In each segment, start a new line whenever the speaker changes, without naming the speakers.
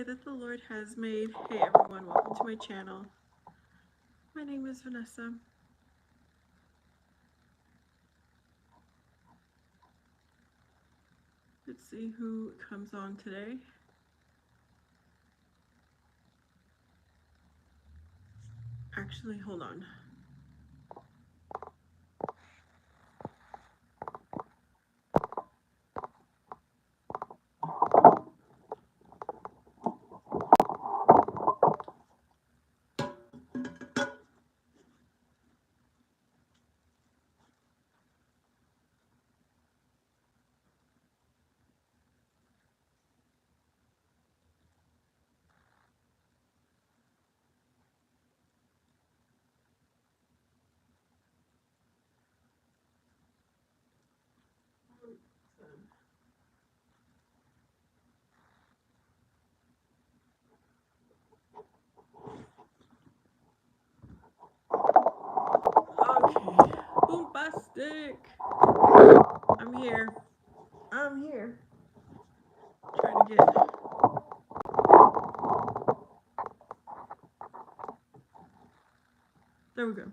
day that the Lord has made. Hey everyone, welcome to my channel. My name is Vanessa. Let's see who comes on today. Actually, hold on. Okay, Boombastic. I'm here. I'm here. Trying to get. There we go.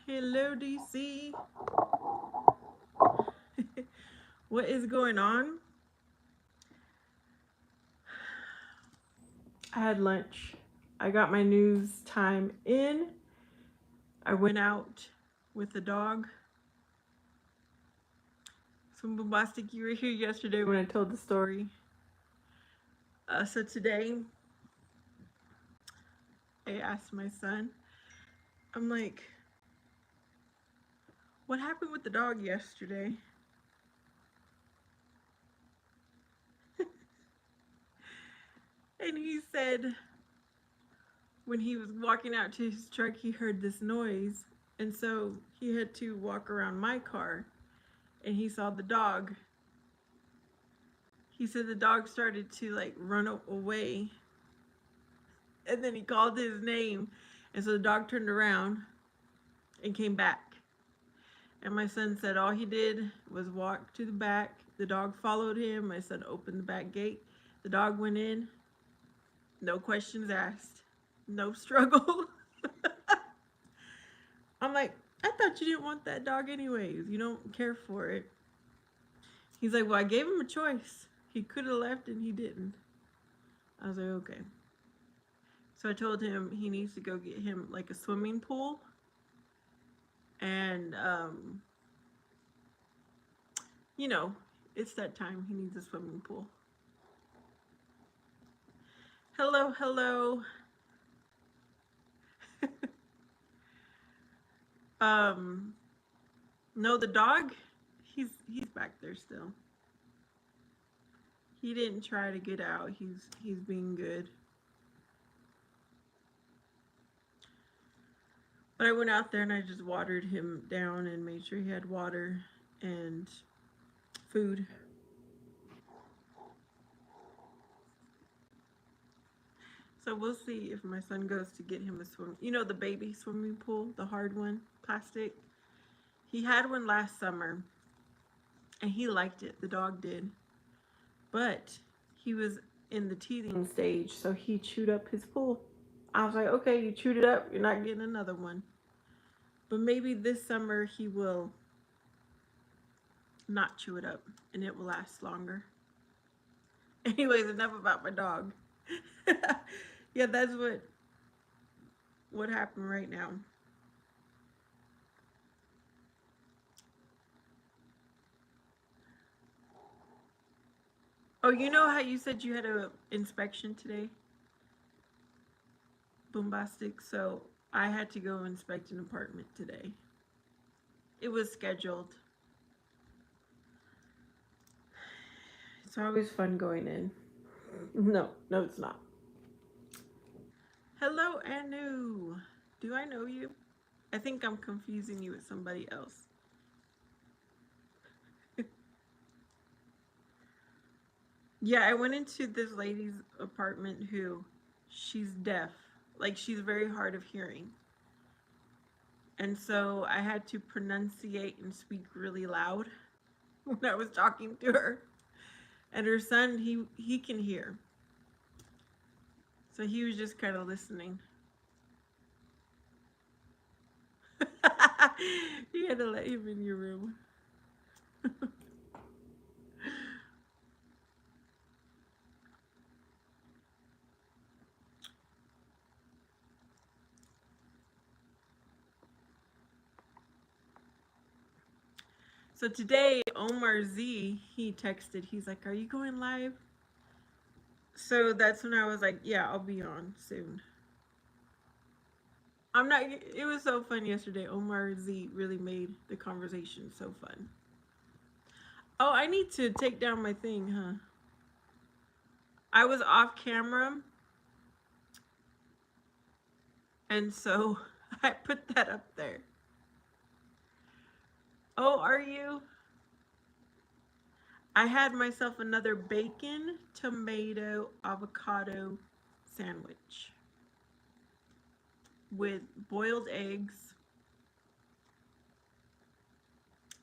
Hello, DC. What is going on? I had lunch. I got my news time in. I went out with the dog. So Bombastic, you were here yesterday when I told the story. So today, I asked my son, I'm like, what happened with the dog yesterday? And he said when he was walking out to his truck, he heard this noise. And so he had to walk around my car and he saw the dog. He said the dog started to like run away. And then he called his name. And so the dog turned around and came back. And my son said all he did was walk to the back. The dog followed him. My son opened the back gate. The dog went in. No questions asked. No struggle. I'm like, I thought you didn't want that dog anyways. You don't care for it. He's like, well, I gave him a choice. He could have left and he didn't. I was like, okay. So I told him he needs to go get him like a swimming pool. And, you know, it's that time. He needs a swimming pool. Hello, hello. No, the dog, he's back there still. He didn't try to get out. He's being good. But I went out there and I just watered him down and made sure he had water and food. So we'll see if my son goes to get him a swim. You know, the baby swimming pool, the hard one, plastic. He had one last summer and he liked it. The dog did. But he was in the teething stage, so he chewed up his pool. I was like, okay, you chewed it up. You're not getting another one. But maybe this summer he will not chew it up and it will last longer. Anyways, enough about my dog. Yeah, that's what happened right now. Oh, you know how you said you had an inspection today? Bombastic. So I had to go inspect an apartment today. It was scheduled. It's always fun going in. No, it's not. Hello, Anu. Do I know you? I think I'm confusing you with somebody else. Yeah, I went into this lady's apartment who she's deaf. Like she's very hard of hearing. And so I had to pronunciate and speak really loud when I was talking to her. And her son, he can hear. So he was just kind of listening. You had to let him in your room. So today, Omar Z, he texted, he's like, "Are you going live?" So that's when I was like, "Yeah, I'll be on soon." I'm not, it was so fun yesterday. Omar Z really made the conversation so fun. Oh, I need to take down my thing, huh? I was off camera, and so I put that up there. Oh, are you? I had myself another bacon, tomato, avocado sandwich with boiled eggs,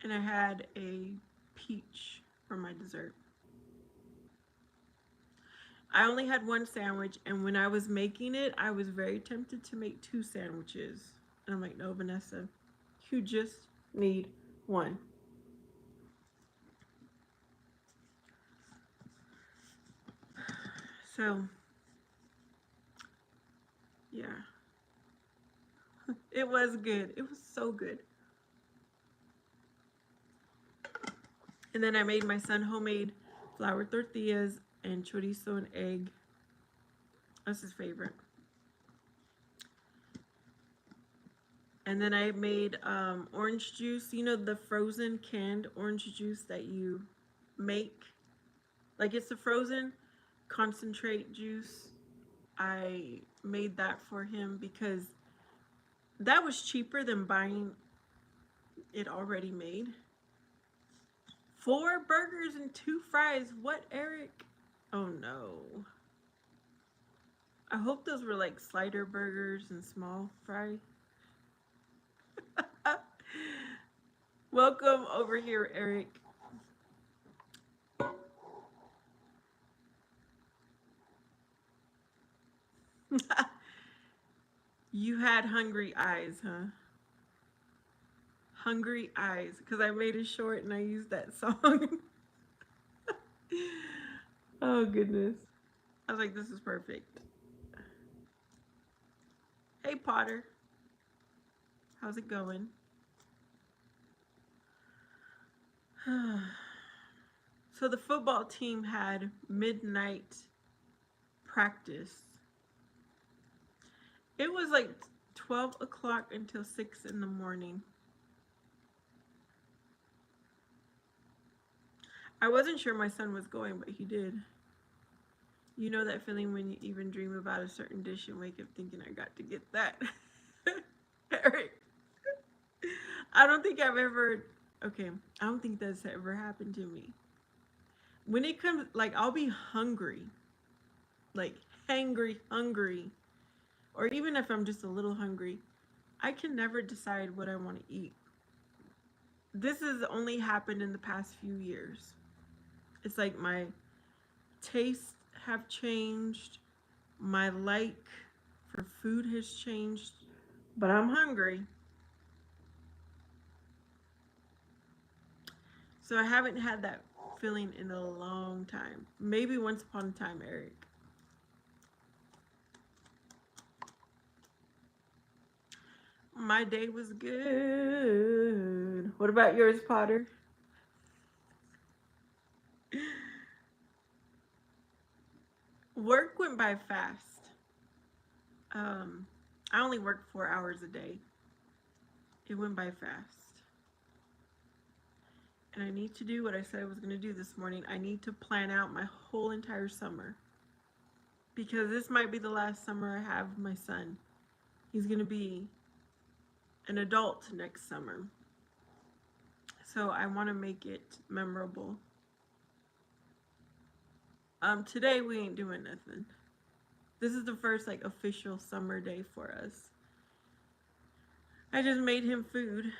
and I had a peach for my dessert. I only had one sandwich, and when I was making it, I was very tempted to make two sandwiches. And I'm like, no, Vanessa, you just need one. So, yeah, it was good. It was so good. And then I made my son homemade flour tortillas and chorizo and egg. That's his favorite. And then I made orange juice. You know, the frozen canned orange juice that you make? Like it's the frozen concentrate juice. I made that for him because that was cheaper than buying it already made. 4 burgers and 2 fries. What, Eric? Oh no. I hope those were like slider burgers and small fry. Welcome over here, Eric. You had hungry eyes, huh? Hungry eyes. Because I made it short and I used that song. Oh, goodness. I was like, this is perfect. Hey, Potter. How's it going? So the football team had midnight practice. It was like 12 o'clock until 6 in the morning. I wasn't sure my son was going, but he did. You know that feeling when you even dream about a certain dish and wake up thinking, I got to get that. Eric, I don't think I've ever, okay, I don't think that's ever happened to me. When it comes, like, I'll be hungry, like, hungry, or even if I'm just a little hungry, I can never decide what I want to eat. This has only happened in the past few years. It's like my tastes have changed, my like for food has changed, but I'm hungry. So I haven't had that feeling in a long time. Maybe once upon a time, Eric. My day was good. What about yours, Potter? Work went by fast. Um, I only worked 4 hours a day. It went by fast. And I need to do what I said I was going to do this morning. I need to plan out my whole entire summer. Because this might be the last summer I have my son. He's going to be an adult next summer. So I want to make it memorable. Today we ain't doing nothing. This is the first like official summer day for us. I just made him food.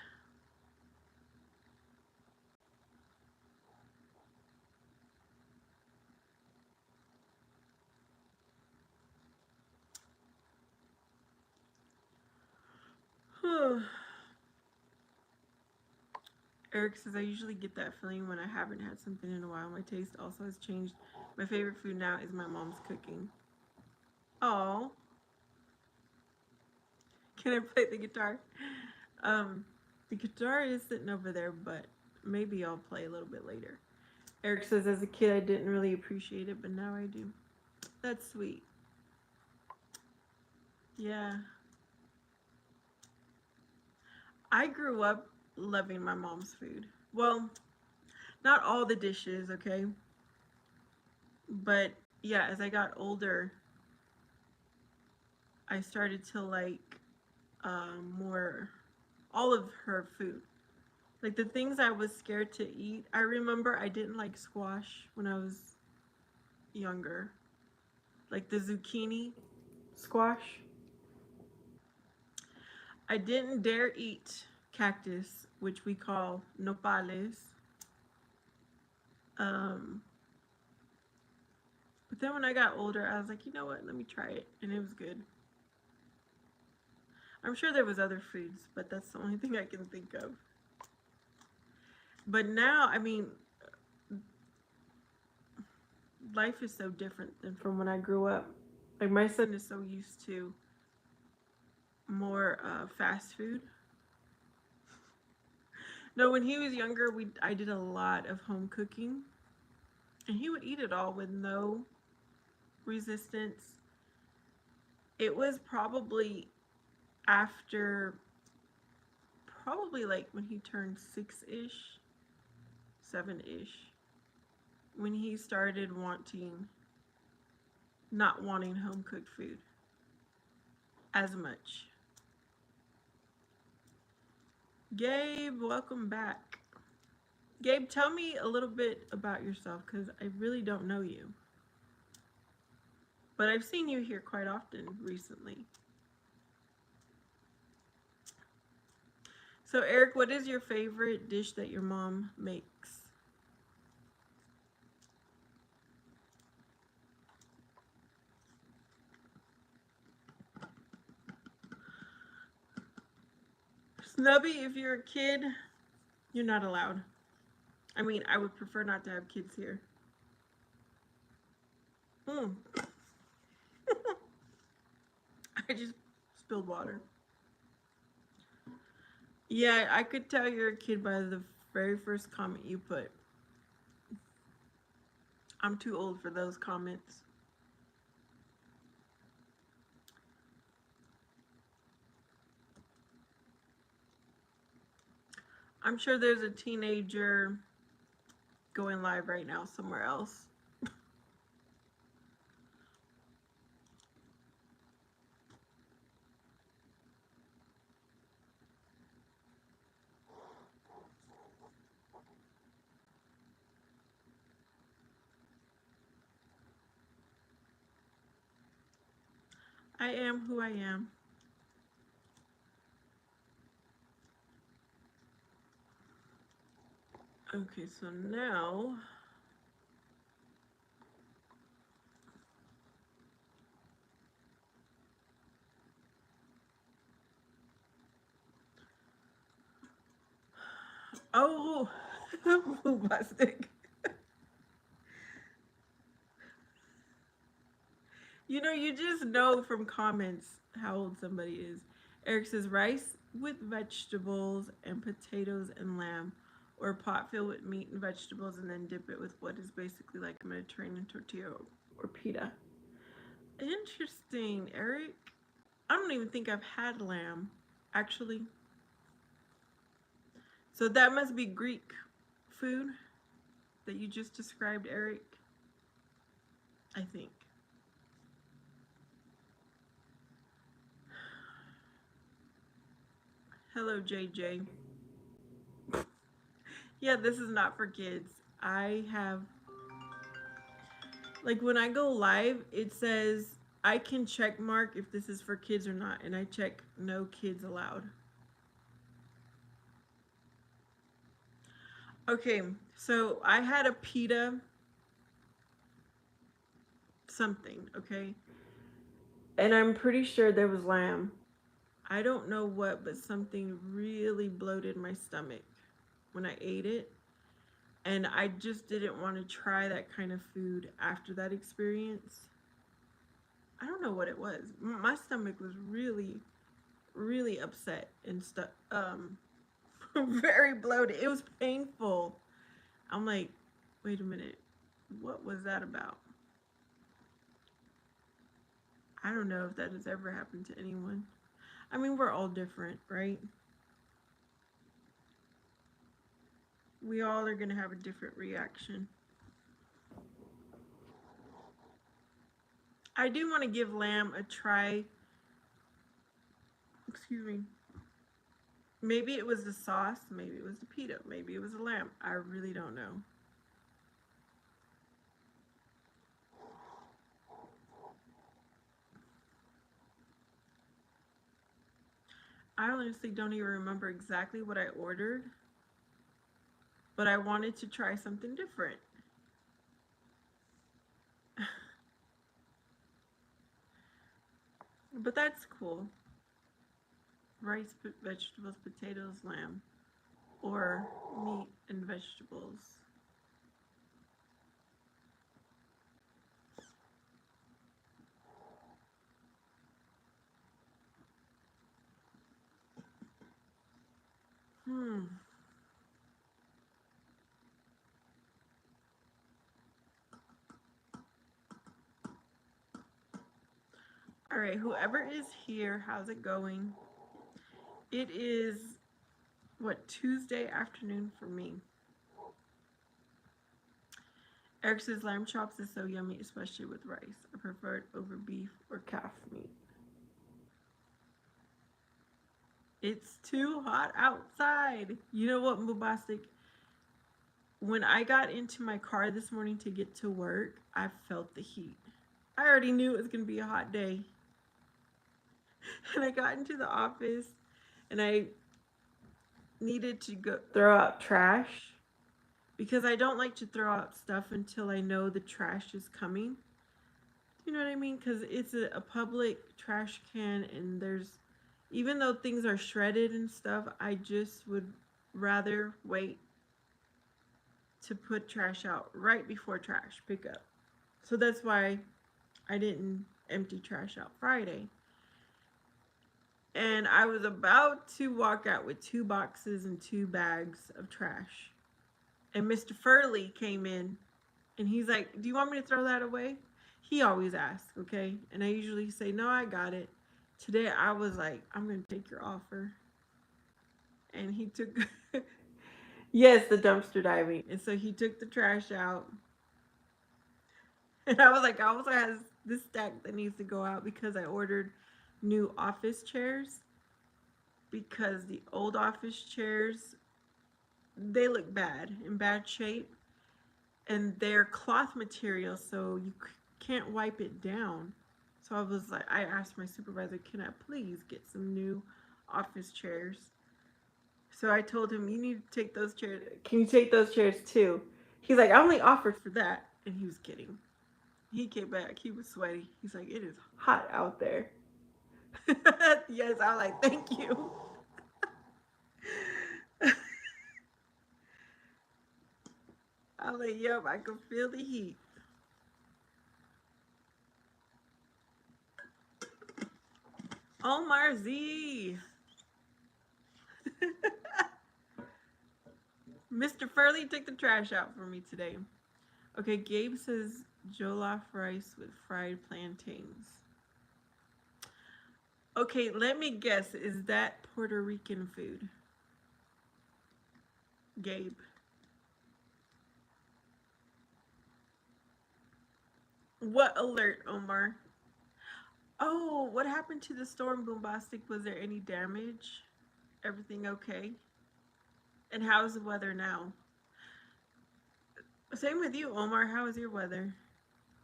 Eric says, I usually get that feeling when I haven't had something in a while. My taste also has changed. My favorite food now is my mom's cooking. Oh, can I play the guitar? Um, the guitar is sitting over there, but maybe I'll play a little bit later. Eric says, as a kid, I didn't really appreciate it, but now I do. That's sweet. Yeah. I grew up loving my mom's food. Well, not all the dishes, okay? But yeah, as I got older, I started to like more all of her food. Like the things I was scared to eat. I remember I didn't like squash when I was younger. Like the zucchini squash. I didn't dare eat cactus, which we call nopales. Um, but then when I got older, I was like, you know what? Let me try it, and it was good. I'm sure there was other foods, but that's the only thing I can think of. But now, I mean, life is so different than from when I grew up. Like my son is so used to more fast food. No, when he was younger, we I did a lot of home cooking, and he would eat it all with no resistance. It was probably after, probably like when he turned 6-ish, 7-ish, when he started not wanting home cooked food as much. Gabe, welcome back. Gabe, tell me a little bit about yourself because I really don't know you. But I've seen you here quite often recently. So, Eric, what is your favorite dish that your mom makes? Snubby, if you're a kid, you're not allowed. I mean, I would prefer not to have kids here. Mm. I just spilled water. Yeah, I could tell you're a kid by the very first comment you put. I'm too old for those comments. I'm sure there's a teenager going live right now somewhere else. I am who I am. Okay, so now oh, plastic. You know, you just know from comments how old somebody is. Eric says rice with vegetables and potatoes and lamb, or a pot filled with meat and vegetables, and then dip it with what is basically like a Mediterranean tortilla or pita. Interesting, Eric. I don't even think I've had lamb, actually. So that must be Greek food that you just described, Eric. I think. Hello, JJ. Yeah, this is not for kids. I have, like, when I go live, it says I can check mark if this is for kids or not, and I check no kids allowed. Okay, so I had a pita something, okay? And I'm pretty sure there was lamb. I don't know what, but something really bloated my stomach when I ate it. And I just didn't want to try that kind of food after that experience. I don't know what it was. My stomach was really, really upset and stuff. Very bloated. It was painful. I'm like, wait a minute, what was that about? I don't know if that has ever happened to anyone. I mean, we're all different, right? We all are gonna have a different reaction. I do want to give lamb a try. Excuse me. Maybe it was the sauce, maybe it was the pita, maybe it was the lamb. I really don't know. I honestly don't even remember exactly what I ordered, but I wanted to try something different. But that's cool. Rice, vegetables, potatoes, lamb, or meat and vegetables. Hmm. All right, whoever is here, how's it going? It is what, Tuesday afternoon for me. Eric says lamb chops is so yummy, especially with rice. I prefer it over beef or calf meat. It's too hot outside. You know what, Mubastic? When I got into my car this morning to get to work, I felt the heat. I already knew it was going to be a hot day. And I got into the office and I needed to go throw out trash because I don't like to throw out stuff until I know the trash is coming. You know what I mean? Because it's a public trash can, and there's, even though things are shredded and stuff, I just would rather wait to put trash out right before trash pickup. So that's why I didn't empty trash out Friday. And I was about to walk out with 2 boxes and 2 bags of trash. And Mr. Furley came in and he's like, "Do you want me to throw that away?" He always asks, okay? And I usually say, "No, I got it." Today I was like, "I'm going to take your offer." And he took, yes, the dumpster diving. And so he took the trash out. And I was like, I also has this stack that needs to go out because I ordered new office chairs because the old office chairs, they look bad, in bad shape, and they're cloth material, so you can't wipe it down. So I was like, I asked my supervisor, "Can I please get some new office chairs?" So I told him, "You need to take those chairs. Can you take those chairs too?" He's like, "I only offered for that," and he was kidding. He came back. He was sweaty. He's like, "It is hot out there." Yes, I was like, "Thank you." I was like, "Yep, I can feel the heat." Omar Z. Mr. Furley took the trash out for me today. Okay, Gabe says jollof rice with fried plantains. Okay, let me guess. Is that Puerto Rican food? Gabe. What alert, Omar? Oh, what happened to the storm, Boombastic? Was there any damage? Everything okay? And how's the weather now? Same with you, Omar. How is your weather?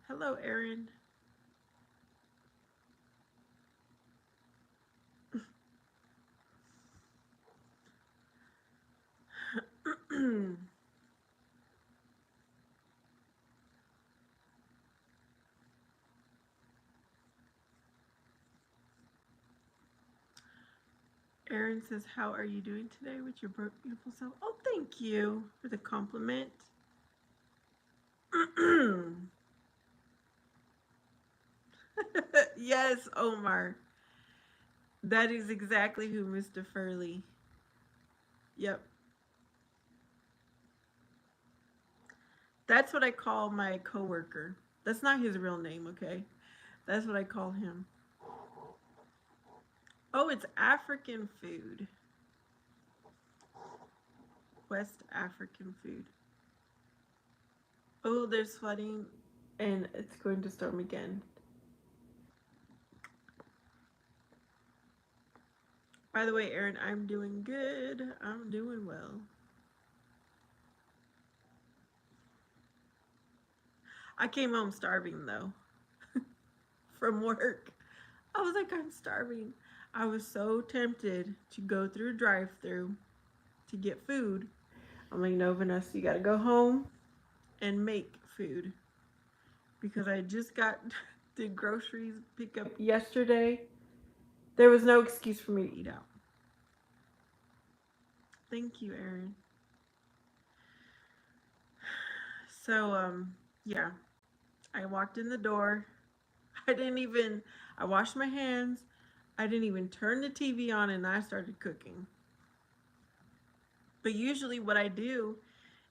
Hello, Aaron. Erin says, "How are you doing today with your beautiful self?" Oh, thank you for the compliment. Yes, Omar. That is exactly who Mr. Furley. Yep. That's what I call my coworker. That's not his real name, okay? That's what I call him. Oh, it's African food. West African food. Oh, there's flooding and it's going to storm again. By the way, Aaron, I'm doing good. I'm doing well. I came home starving though from work. I was like, I'm starving. I was so tempted to go through a drive through to get food. I'm like, no, Vanessa, you gotta go home and make food because I just got the groceries pick up yesterday. There was no excuse for me to eat out. Thank you, Aaron. So, yeah, I walked in the door. I didn't even, I washed my hands. I didn't even turn the TV on and I started cooking. But usually, what I do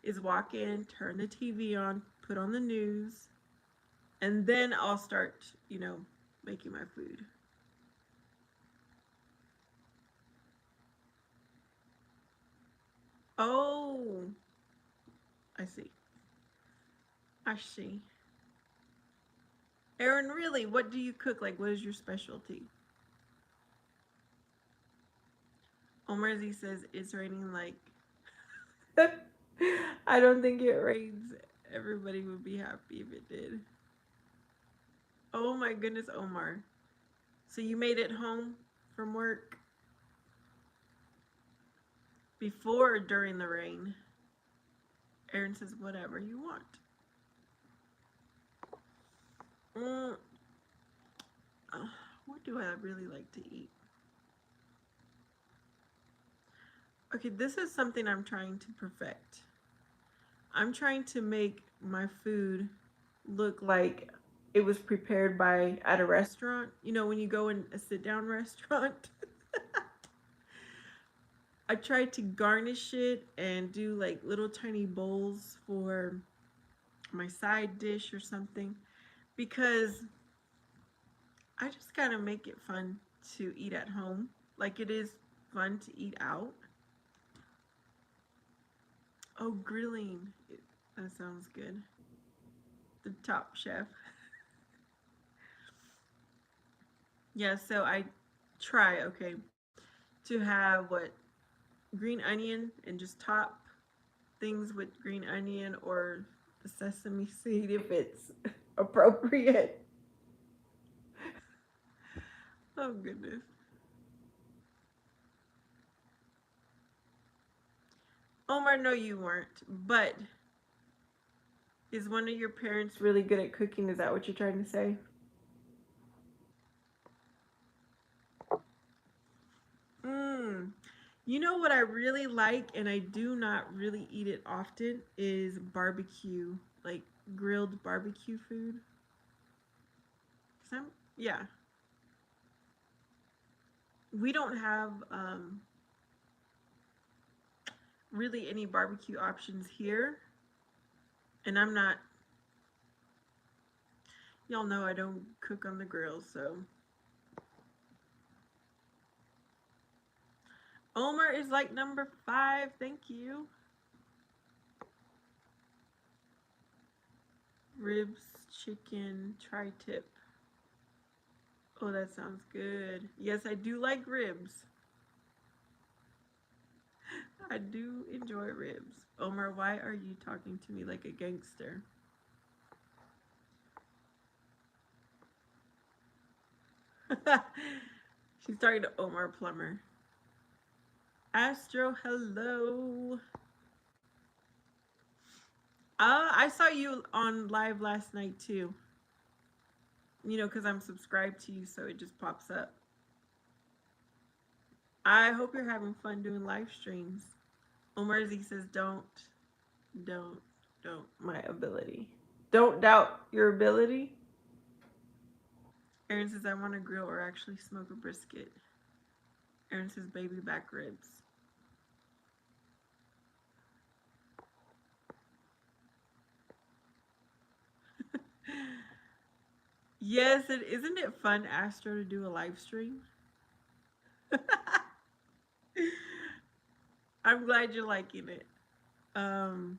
is walk in, turn the TV on, put on the news, and then I'll start, making my food. Oh, I see. I see. Aaron, really, what do you cook? Like, what is your specialty? Omar Z says it's raining like. I don't think it rains. Everybody would be happy if it did. Oh my goodness, Omar. So you made it home from work before or during the rain? Aaron says, whatever you want. Mm, what do I really like to eat? Okay, this is something I'm trying to perfect. I'm trying to make my food look like it was prepared by at a restaurant. You know, when you go in a sit down restaurant, I tried to garnish it and do like little tiny bowls for my side dish or something because I just gotta make it fun to eat at home. Like it is fun to eat out. Oh, grilling. That sounds good. The Top Chef. Yeah, so I try, okay, to have what green onion and just top things with green onion or the sesame seed if it's appropriate. Oh, goodness. Omar, no, you weren't. But is one of your parents really good at cooking? Is that what you're trying to say? Mmm. You know what I really like, and I do not really eat it often, is barbecue, like grilled barbecue food. Yeah, we don't have really any barbecue options here, and I'm not. Y'all know I don't cook on the grill, so Omer is like number 5. Thank you. Ribs, chicken, tri-tip. Oh, that sounds good. Yes, I do like ribs. I do enjoy ribs. Omar, why are you talking to me like a gangster? She's talking to Omar Plummer. Astro, hello. I saw you on live last night too. You know, because I'm subscribed to you, so it just pops up. I hope you're having fun doing live streams. Omar Z says, don't, don't. My ability. Don't doubt your ability. Aaron says, I want to grill or actually smoke a brisket. Aaron says, baby back ribs. Yes, it isn't it fun, Astro, to do a live stream? I'm glad you're liking it. Um,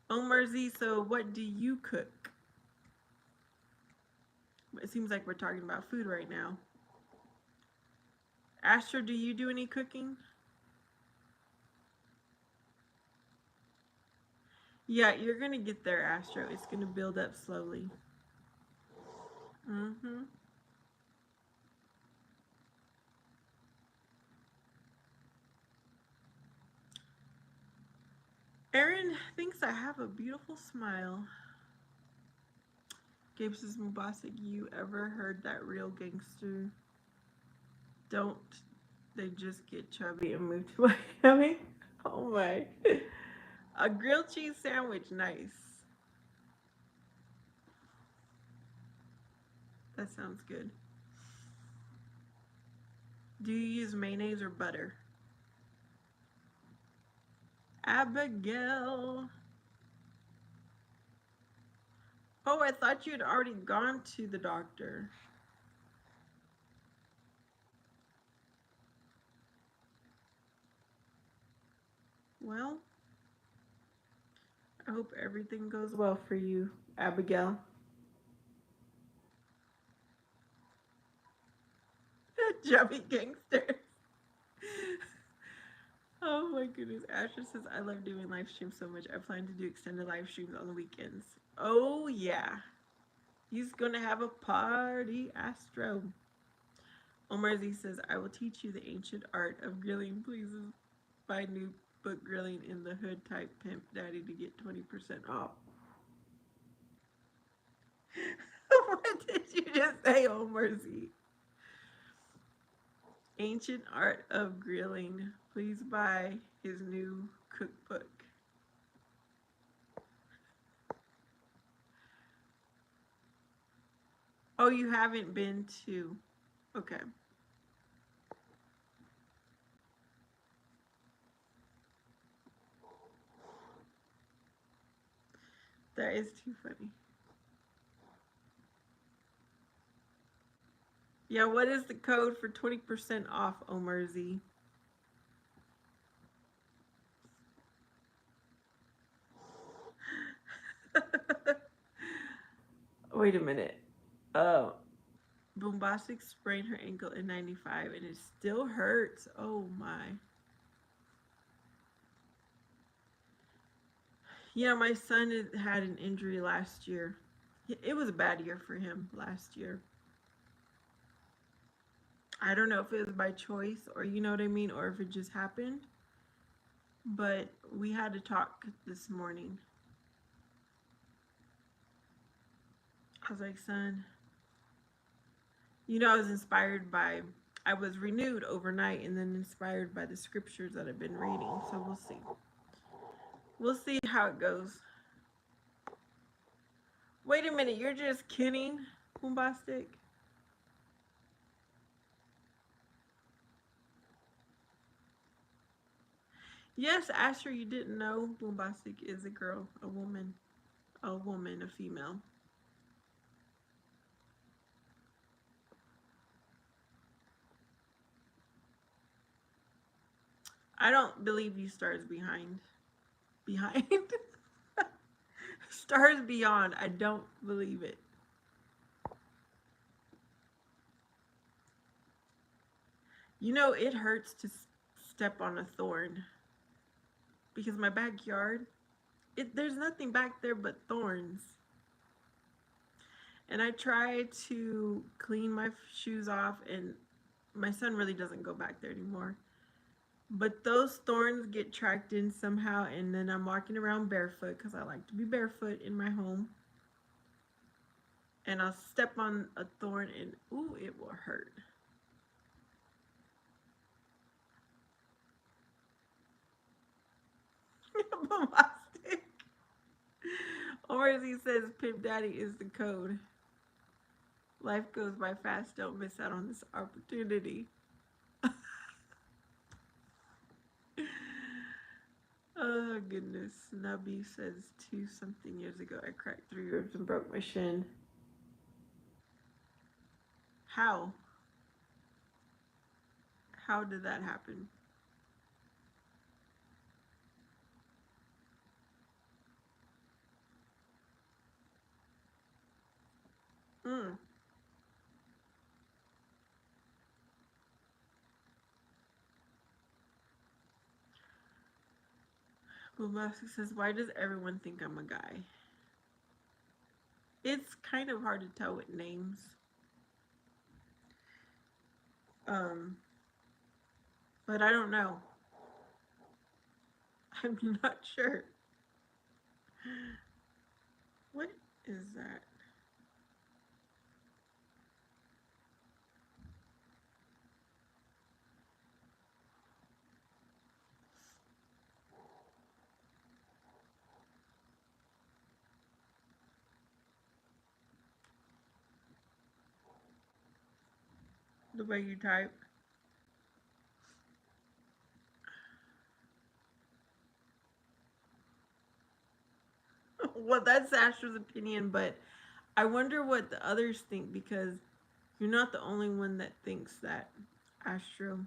Omar Z, so what do you cook? It seems like we're talking about food right now. Astro, do you do any cooking? Yeah, you're gonna get there, Astro. It's gonna build up slowly. Mm-hmm. Aaron thinks I have a beautiful smile. Gabe says, Mubasik, you ever heard that real gangster don't they just get chubby and move to Miami? Oh my. A grilled cheese sandwich, nice. That sounds good. Do you use mayonnaise or butter? Abigail. Oh, I thought you had already gone to the doctor. Well, I hope everything goes well for you, Abigail. Chubby gangsters. Oh my goodness. Asher says, I love doing live streams so much. I plan to do extended live streams on the weekends. Oh, yeah. He's going to have a party, Astro. Omar Z says, I will teach you the ancient art of grilling. Please buy new book Grilling in the Hood. Type Pimp Daddy to get 20% off. What did you just say, Omar Z? Ancient Art of Grilling. Please buy his new cookbook. Oh, you haven't been to. Okay. That is too funny. Yeah, what is the code for 20% off, Omar Z? Wait a minute. Oh. Bombastic sprained her ankle in 95 and it still hurts. Oh my. Yeah, my son had an injury last year. It was a bad year for him last year. I don't know if it was by choice or you know what I mean, or if it just happened. But we had to talk this morning. I was like, son, I was inspired by, I was renewed overnight and then inspired by the scriptures that I've been reading. So we'll see. We'll see how it goes. Wait a minute, you're just kidding, Bombastic? Yes, Asher, you didn't know Bombastic is a girl, a woman, a female. I don't believe you stars behind. Behind? Stars beyond. I don't believe it. It hurts to step on a thorn because my backyard, there's nothing back there but thorns. And I try to clean my shoes off, and my son really doesn't go back there anymore. But those thorns get tracked in somehow, and then I'm walking around barefoot because I like to be barefoot in my home. And I'll step on a thorn, and ooh, it will hurt. Bombastic. Or as he says, Pimp Daddy is the code. Life goes by fast. Don't miss out on this opportunity. Oh goodness. Nubby says 2 something years ago I cracked 3 ribs and broke my shin. How? How did that happen? Mm. Bombastic says, why does everyone think I'm a guy? It's kind of hard to tell with names. Um, but I don't know. I'm not sure. What is that? The way you type? Well, that's Asher's opinion, but I wonder what the others think because you're not the only one that thinks that, Astro.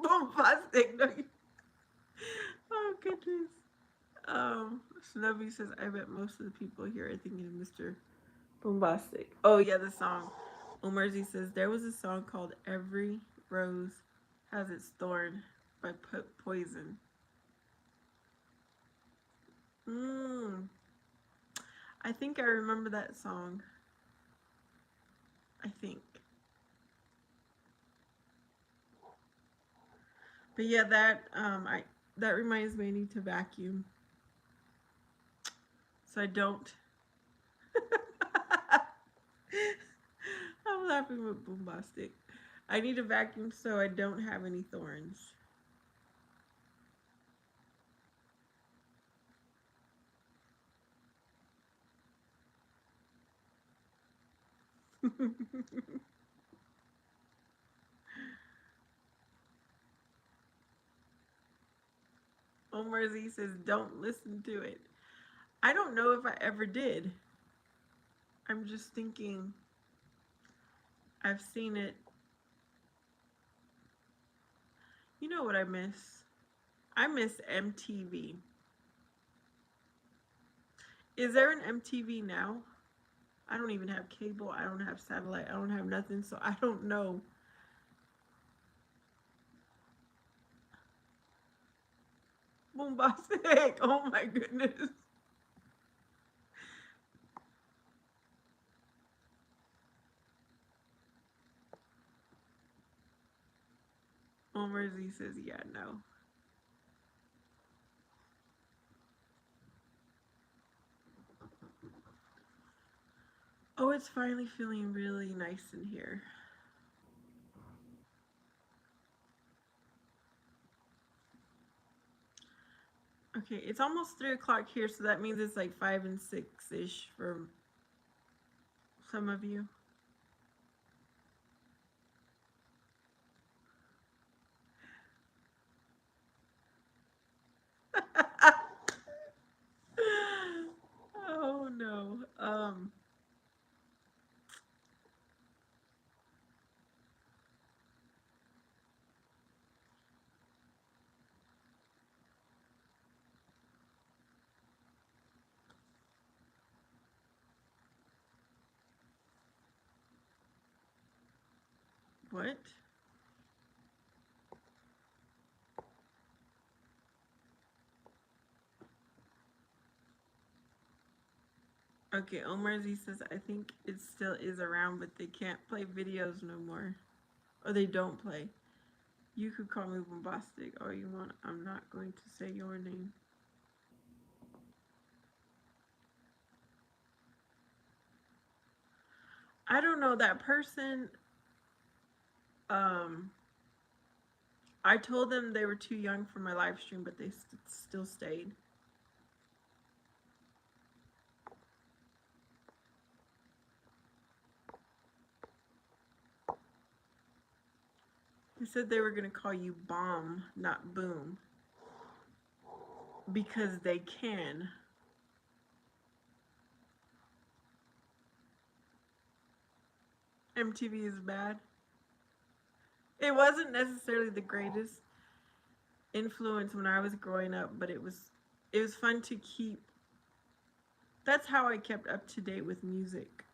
Bombastic. No, oh, goodness. Snubby says, I bet most of the people here are thinking of Mr. Bombastic. Oh, yeah, the song. Omarzi says, there was a song called Every Rose Has Its Thorn by Poison. Mm, I think I remember that song. I think. But yeah, that reminds me I need to vacuum. So I don't. I'm laughing with Boombastic. I need a vacuum so I don't have any thorns. Omar Z says, don't listen to it. I don't know if I ever did. I'm just thinking I've seen it. You know what I miss? I miss MTV. Is there an MTV now? I don't even have cable. I don't have satellite. I don't have nothing. So I don't know. Bombastic. Oh my goodness. Omar Z says, yeah, no. Oh, it's finally feeling really nice in here. Okay, it's almost 3 o'clock here, so that means it's like 5 and 6 ish for some of you. Oh no. What? Okay, Omar Z says, I think it still is around, but they can't play videos no more. Or they don't play. You could call me bombastic all you want. I'm not going to say your name. I don't know that person. Um, I told them they were too young for my live stream, but they still stayed. They said they were gonna call you Bomb, not Boom, because they can. MTV is bad. It wasn't necessarily the greatest influence when I was growing up, but it was fun to keep. That's how I kept up to date with music.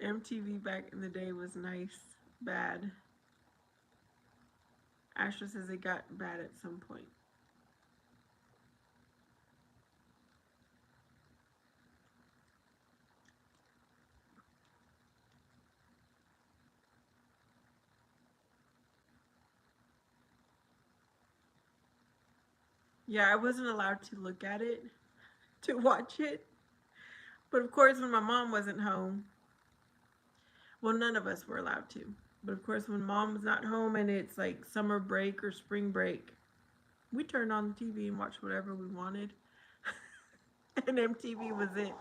MTV back in the day was nice, bad. Astra says it got bad at some point. Yeah, I wasn't allowed to look at it, to watch it. But of course, when my mom wasn't home, well, none of us were allowed to. But of course, when mom was not home and it's like summer break or spring break, we turned on the TV and watched whatever we wanted. And MTV was it.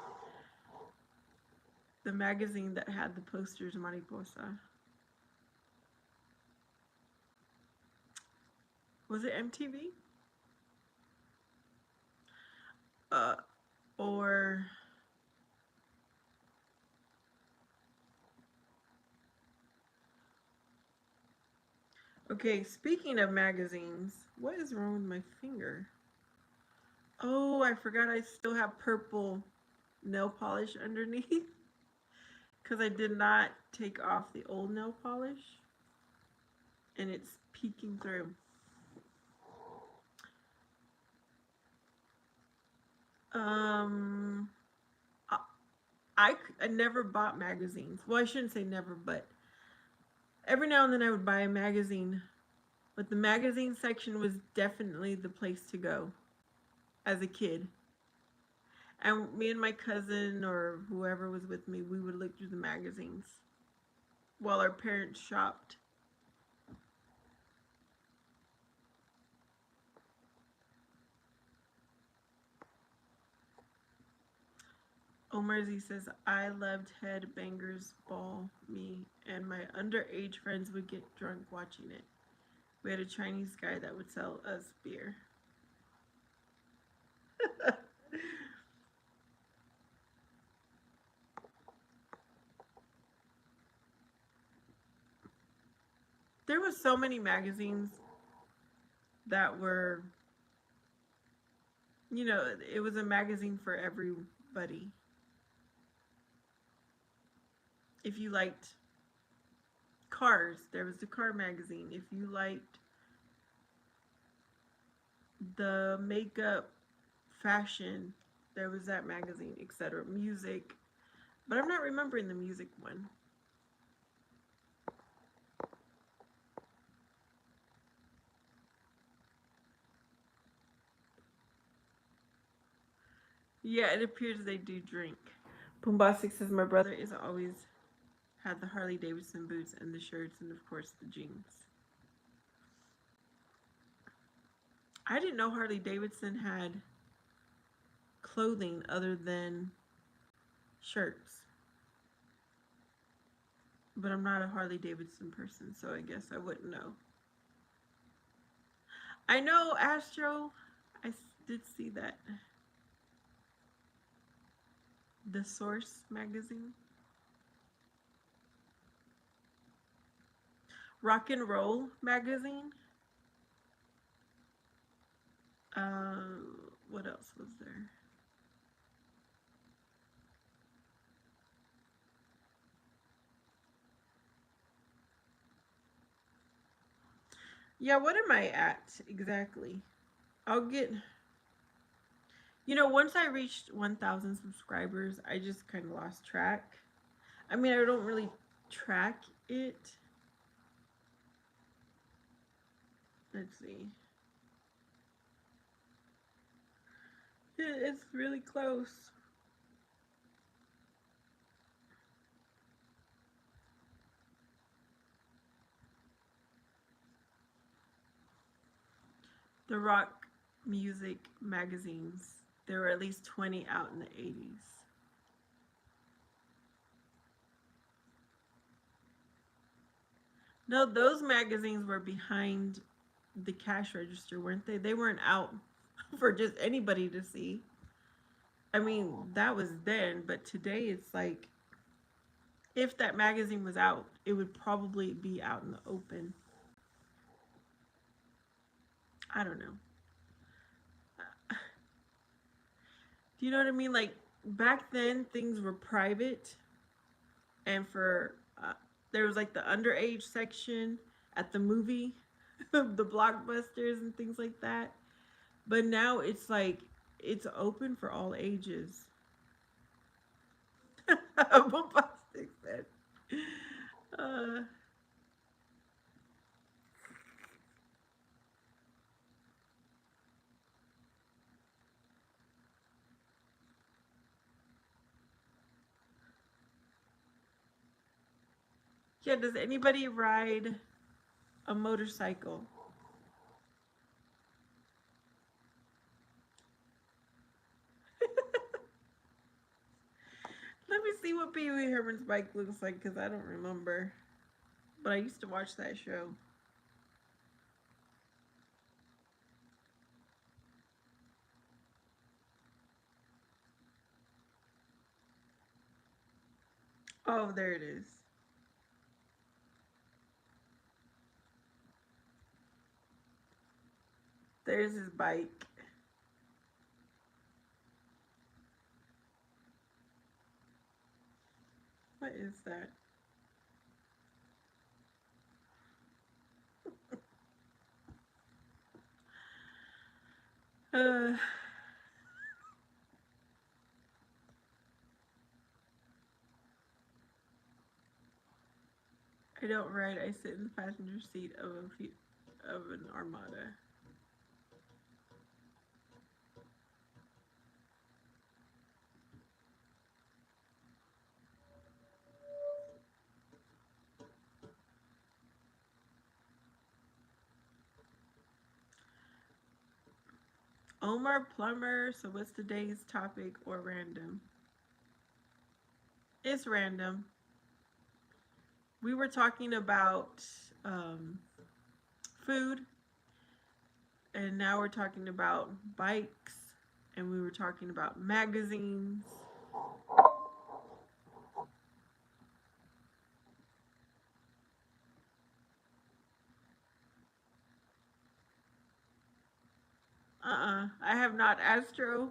The magazine that had the posters, Mariposa. Was it MTV? Uh, or okay. Speaking of magazines, what is wrong with my finger? Oh, I forgot I still have purple nail polish underneath because I did not take off the old nail polish, and it's peeking through. Um, I, I never bought magazines. Well, I shouldn't say never, but every now and then I would buy a magazine. But the magazine section was definitely the place to go as a kid. And me and my cousin or whoever was with me, we would look through the magazines while our parents shopped. Omar Z says, I loved Headbangers Ball. Me and my underage friends would get drunk watching it. We had a Chinese guy that would sell us beer. There was so many magazines that were, it was a magazine for everybody. If you liked cars, there was the car magazine. If you liked the makeup, fashion, there was that magazine, etc. Music, but I'm not remembering the music one. Yeah, it appears they do drink. Bombastic says my brother is always had the Harley Davidson boots and the shirts and of course the jeans. I didn't know Harley Davidson had clothing other than shirts. But I'm not a Harley Davidson person, so I guess I wouldn't know. I know Astro. I did see that. The Source magazine. Rock and Roll magazine. What else was there? Yeah, what am I at exactly? I'll get, once I reached 1,000 subscribers, I just kind of lost track. I mean, I don't really track it. Let's see. It's really close. The rock music magazines. There were at least 20 out in the 80s. No, those magazines were behind the cash register, weren't they? They weren't out for just anybody to see. I mean, that was then, but today it's like if that magazine was out, it would probably be out in the open. I don't know. Do you know what I mean? Like back then, things were private, and there was like the underage section at the movie, the blockbusters and things like that. But now it's like it's open for all ages. Bombastic said. Uh, yeah, does anybody ride a motorcycle? Let me see what Pee Wee Herman's bike looks like because I don't remember. But I used to watch that show. Oh, there it is. There's his bike. What is that? Uh, I don't ride. I sit in the passenger seat of an Armada. Omar Plumber. So what's today's topic or random? It's random. We were talking about um, food, and now we're talking about bikes, and we were talking about magazines. I have not Astro.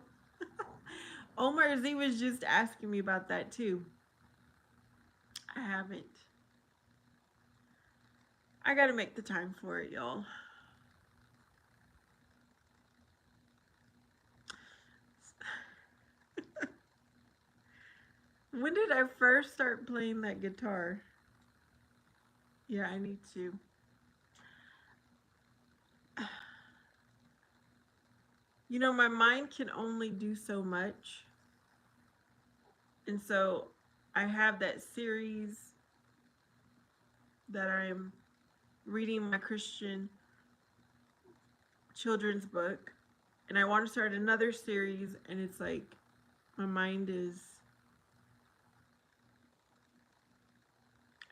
Omar Z was just asking me about that too. I haven't. I gotta make the time for it, y'all. When did I first start playing that guitar? Yeah, I need to. My mind can only do so much. And so I have that series that I'm reading my Christian children's book. And I want to start another series. And it's like my mind is,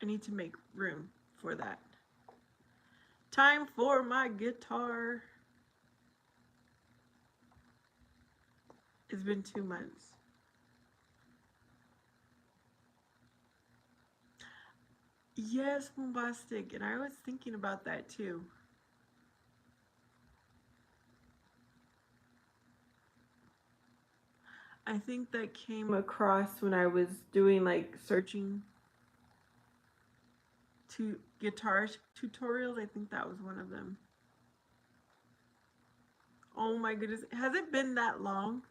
I need to make room for that. Time for my guitar. It's been 2 months. Yes, bombastic. And I was thinking about that too. I think that came across when I was doing like searching to guitar tutorials. I think that was one of them. Oh my goodness. Has it been that long?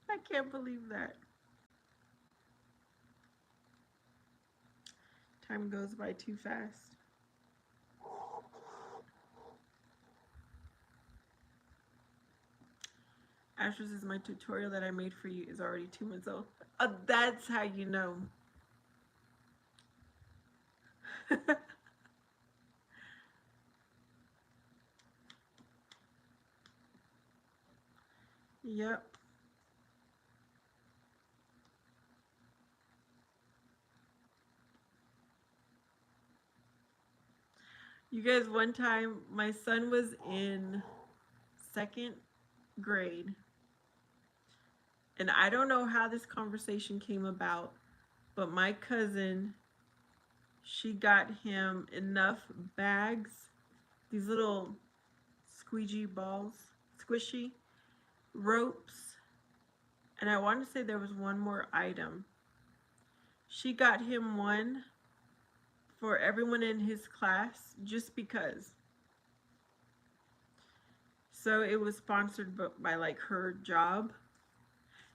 I can't believe that. Time goes by too fast. Ashes is my tutorial that I made for you is already 2 months old. That's how you know. Yep. You guys, one time my son was in second grade, and I don't know how this conversation came about, but my cousin, she got him enough bags, these little squeegee balls, squishy ropes, and I want to say there was one more item. She got him one for everyone in his class just because. So it was sponsored by like her job.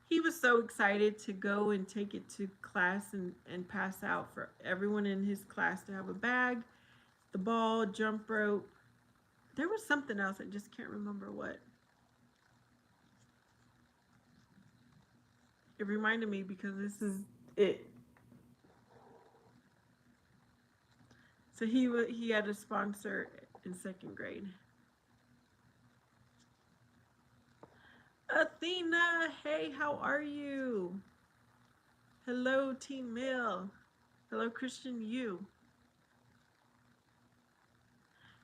He was so excited to go and take it to class and pass out for everyone in his class to have a bag, the ball, jump rope. There was something else, I just can't remember what. It reminded me because this is it. So he had a sponsor in second grade. Athena, hey, how are you? Hello, Team Mill. Hello, Christian you.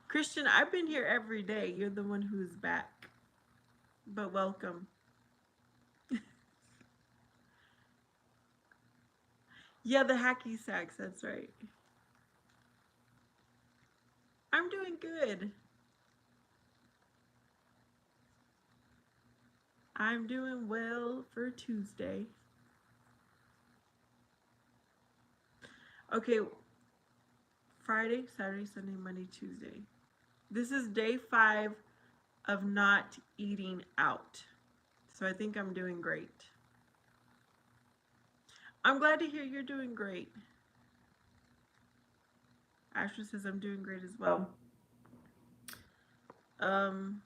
Christian, I've been here every day. You're the one who's back. But welcome. Yeah, the hacky sacks, that's right. I'm doing good. I'm doing well for Tuesday. Okay, Friday, Saturday, Sunday, Monday, Tuesday. This is day 5 of not eating out. So I think I'm doing great. I'm glad to hear you're doing great. Ashley says I'm doing great as well. Um,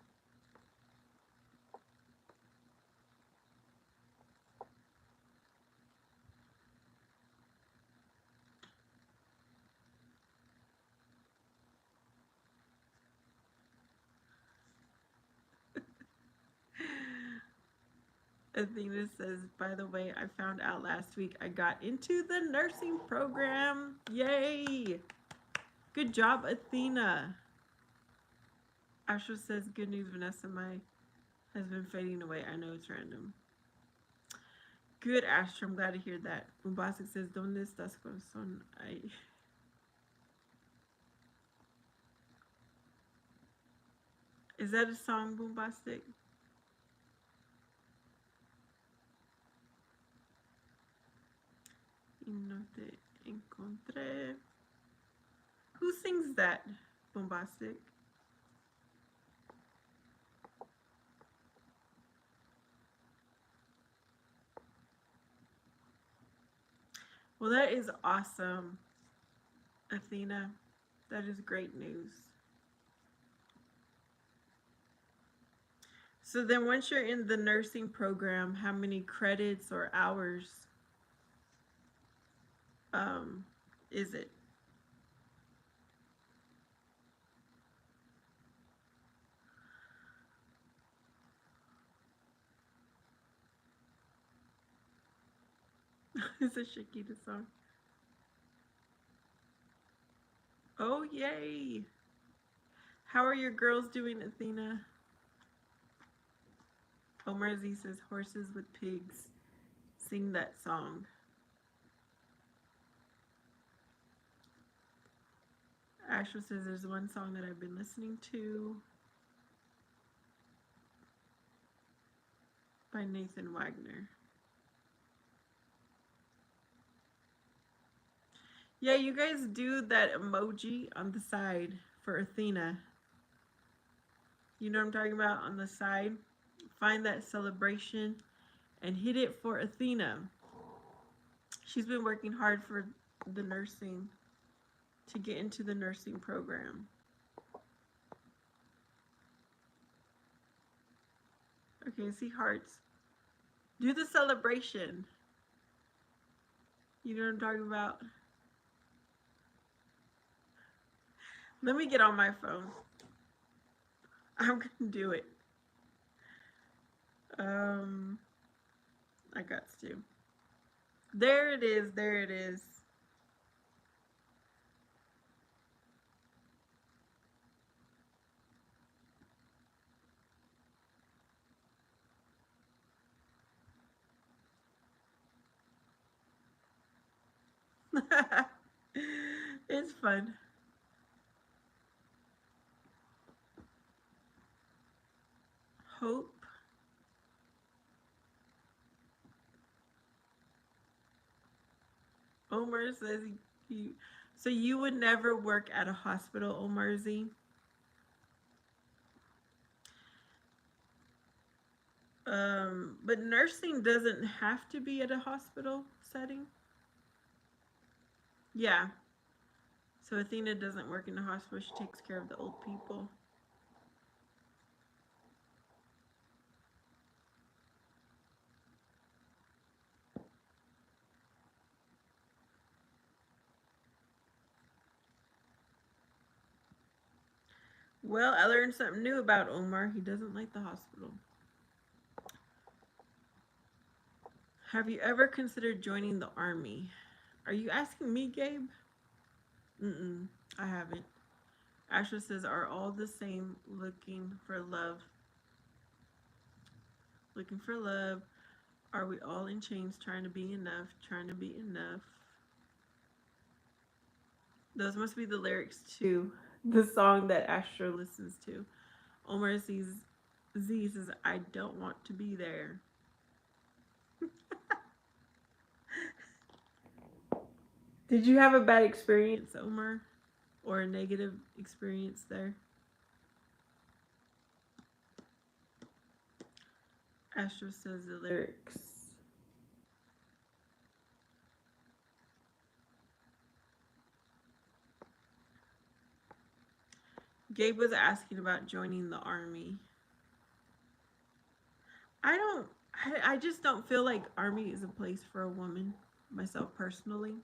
Athena says, by the way, I found out last week I got into the nursing program. Yay! Good job, Athena. Ashley says, good news, Vanessa. My has been fading away. I know it's random. Good, Ashley. I'm glad to hear that. Bombastic says, ¿Dónde estás, corazón? Is that a song, Bombastic? Y no te encontré. Who sings that, Bombastic? Well, that is awesome, Athena. That is great news. So then once you're in the nursing program, how many credits or hours is it? It's a Shakira song. Oh, yay. How are your girls doing, Athena? Omar Z says, horses with pigs. Sing that song. Ashley says, there's one song that I've been listening to. by Nathan Wagner. Yeah, you guys do that emoji on the side for Athena. You know what I'm talking about? On the side. Find that celebration and hit it for Athena. She's been working hard for the nursing to get into the nursing program. Okay, see hearts. Do the celebration. You know what I'm talking about? Let me get on my phone. I'm gonna do it. Um, I got to. There it is. There it is. It's fun. Hope. Omar says you. So you would never work at a hospital, Omar Z. But nursing doesn't have to be at a hospital setting. Yeah. So Athena doesn't work in the hospital. She takes care of the old people. Well, I learned something new about Omar. He doesn't like the hospital. Have you ever considered joining the army? Are you asking me, Gabe? Mm-mm, I haven't. Asher says, are all the same looking for love? Looking for love. Are we all in chains trying to be enough? Trying to be enough. Those must be the lyrics to the song that Asher listens to. Omar Z says, I don't want to be there. Did you have a bad experience, Omar? Or a negative experience there? Asher says the lyrics. Gabe was asking about joining the army. I don't, I just don't feel like army is a place for a woman, myself personally.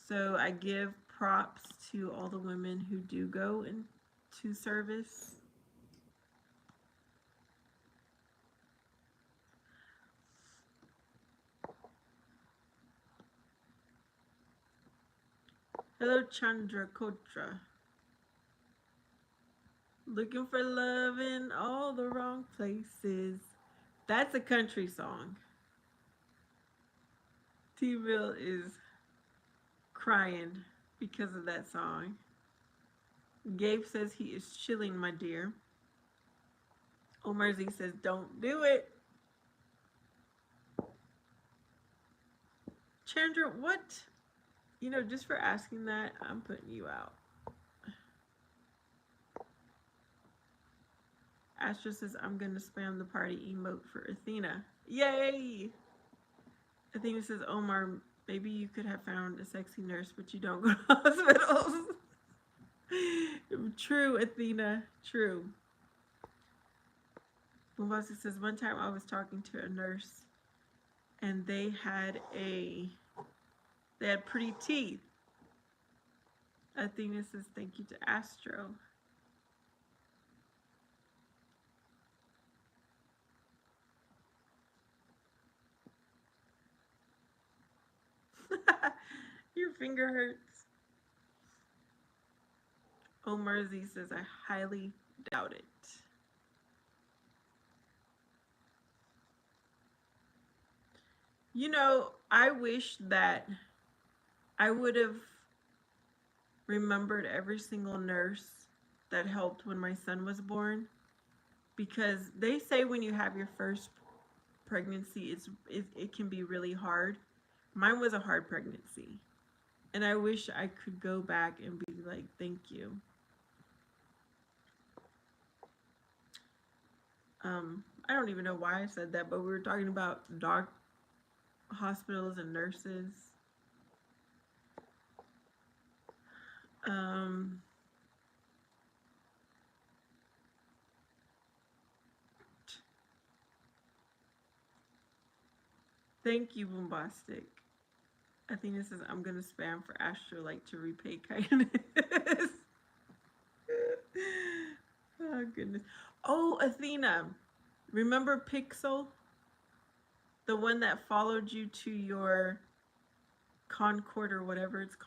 So I give props to all the women who do go into service. Hello, Chandra Kotra. Looking for love in all the wrong places. That's a country song. T-Bill is crying because of that song. Gabe says he is chilling, my dear. Omar Z says, don't do it. Chandra, what? You know, just for asking that, I'm putting you out. Astra says, I'm going to spam the party emote for Athena. Yay! Athena says, Omar, maybe you could have found a sexy nurse, but you don't go to hospitals. True, Athena. True. Bombasi says, one time I was talking to a nurse and they had pretty teeth. Athena says, thank you to Astro. Your finger hurts. Omar Z says, I highly doubt it. You know, I wish that I would have remembered every single nurse that helped when my son was born. because they say when you have your first pregnancy, it can be really hard. Mine was a hard pregnancy, and I wish I could go back and be like, thank you. I don't even know why I said that, but we were talking about hospitals and nurses. Um, Thank you, Bombastic. Athena says, I'm going to spam for Astrolite to repay kindness. Oh, goodness. Oh, Athena. Remember Pixel? The one that followed you to your Concord or whatever it's called?